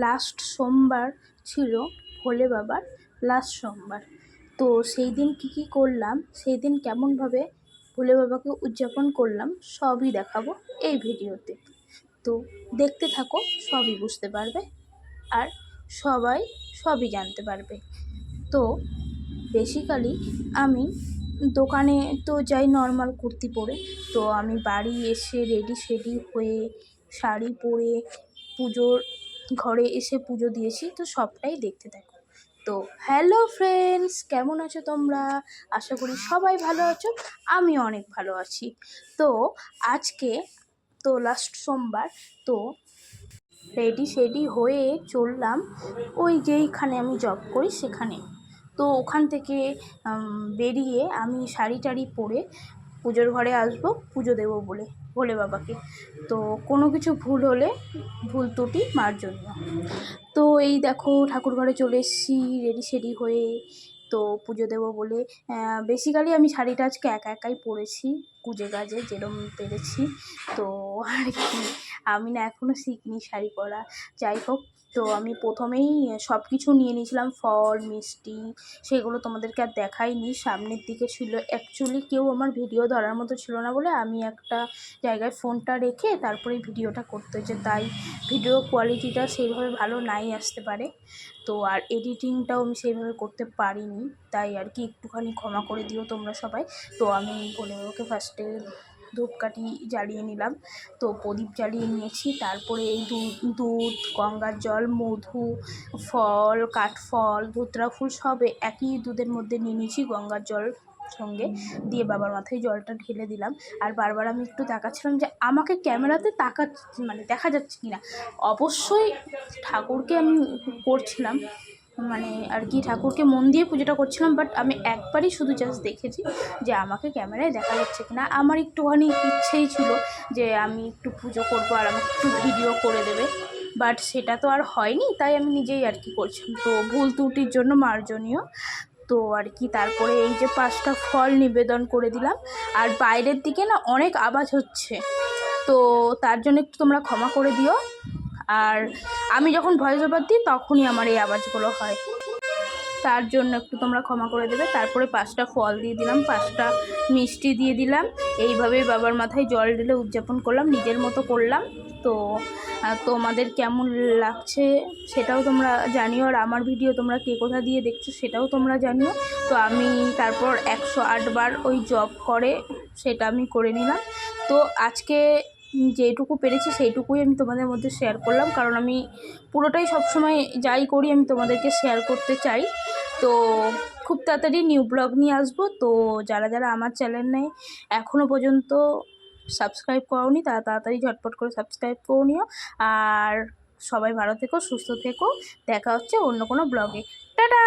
Last সোমবার ছিল ভোলে বাবার লাস্ট সোমবার। তো সেই দিন কী করলাম, সেই দিন কেমনভাবে ভোলে বাবাকে উদযাপন করলাম সবই দেখাবো এই ভিডিওতে। তো দেখতে থাকো, সবই বুঝতে পারবে আর সবাই সবই জানতে পারবে। তো বেসিক্যালি আমি দোকানে তো যাই নর্মাল কুর্তি পরে, তো আমি বাড়ি এসে রেডি হয়ে শাড়ি পরে পুজোর ঘরে এসে পুজো দিয়েছি। তো সবটাই দেখতে থাকো। তো হ্যালো ফ্রেন্ডস, কেমন আছো তোমরা? আশা করি সবাই ভালো আছো, আমি অনেক ভালো আছি। তো আজকে তো লাস্ট সোমবার, তো রেডি হয়ে চললাম ওই যেইখানে আমি জব করি সেখানে। তো ওখান থেকে বেরিয়ে আমি শাড়ি টাড়ি পরে পুজোর ঘরে আসবো পুজো দেবো বলে ভোলে বাবাকে। তো কোনো কিছু ভুল হলে ভুল ত্রুটি মার্জনীয়। তো এই দেখো ঠাকুর ঘরে চলে এসেছি রেডি হয়ে, তো পুজো দেবো বলে। বেসিক্যালি আমি শাড়িটা আজকে একাই পরেছি, কুজে গাজে যেরকম পেরেছি। তো আর কি, আমি না এখনও শিখিনি শাড়ি পরা। যাই হোক, তো আমি প্রথমেই সব কিছু নিয়ে নিয়েছিলাম, ফল মিষ্টি, সেগুলো তোমাদেরকে আর দেখাইনি। সামনের দিকে ছিল, অ্যাকচুয়ালি কেউ আমার ভিডিও ধরার মতো ছিল না বলে আমি একটা জায়গায় ফোনটা রেখে তারপরে ভিডিওটা করতে হয়েছে, তাই ভিডিও কোয়ালিটিটা সেইভাবে ভালো নাই আসতে পারে। তো আর এডিটিংটাও আমি সেইভাবে করতে পারিনি, তাই আর কি একটুখানি ক্ষমা করে দিও তোমরা সবাই। তো আমি ভোলে বাবাকে ফার্স্টে ধূপকাঠি জ্বালিয়ে নিলাম, তো প্রদীপ জ্বালিয়ে নিয়েছি। তারপরে এই দুধ, গঙ্গার জল, মধু, ফল, কাঠফল, ধুতরা ফুল সব একই দুধের মধ্যে নিয়ে নিয়েছি, গঙ্গার জল সঙ্গে দিয়ে বাবার মাথায় জলটা ঢেলে দিলাম। আর বারবার আমি একটু তাকাচ্ছিলাম যে আমাকে ক্যামেরাতে মানে দেখা যাচ্ছে কি না। অবশ্যই ঠাকুরকে আমি করছিলাম, মানে আর কি ঠাকুরকে মন দিয়ে পুজোটা করছিলাম, বাট আমি একবারই শুধু জাস্ট দেখেছি যে আমাকে ক্যামেরায় দেখা যাচ্ছে কিনা। আমার একটুখানি ইচ্ছেই ছিল যে আমি একটু পুজো করবো আর আমাকে একটু ভিডিও করে দেবে, বাট সেটা তো আর হয়নি, তাই আমি নিজেই আর কি করছিলাম। তো ভুল ত্রুটির জন্য মার্জনীয়। তো আর কি তারপরে এই যে 5টা ফল নিবেদন করে দিলাম। আর বাইরের দিকে না অনেক আওয়াজ হচ্ছে, তো তার জন্য একটু তোমরা ক্ষমা করে দিও। আর আমি যখন ভয়েস ওভার দিই তখনই আমার এই আওয়াজগুলো হয়, তার জন্য একটু তোমরা ক্ষমা করে দেবে। তারপরে 5টা ফল দিয়ে দিলাম, 5টা মিষ্টি দিয়ে দিলাম। এইভাবেই বাবার মাথায় জল ঢেলে উদযাপন করলাম, নিজের মতো করলাম। তো তোমাদের কেমন লাগছে সেটাও তোমরা জানিও, আর আমার ভিডিও তোমরা কে কোথা দিয়ে দেখছো সেটাও তোমরা জানিও। তো আমি তারপর 108 বার ওই জব করে সেটা আমি করে নিলাম। তো আজকে যেটুকু পেরেছি সেইটুকুই আমি তোমাদের মধ্যে শেয়ার করলাম, কারণ আমি পুরোটাই সবসময় যাই করি আমি তোমাদেরকে শেয়ার করতে চাই। তো খুব তাড়াতাড়ি নিউ ব্লগ নিয়ে আসবো। তো যারা আমার চ্যানেলে এখনও পর্যন্ত সাবস্ক্রাইব করোনি তারা তাড়াতাড়ি ঝটপট করে সাবস্ক্রাইব করে নিও। আর সবাই ভালো থেকো, সুস্থ থেকো, দেখা হচ্ছে অন্য কোনো ব্লগে। টাটা।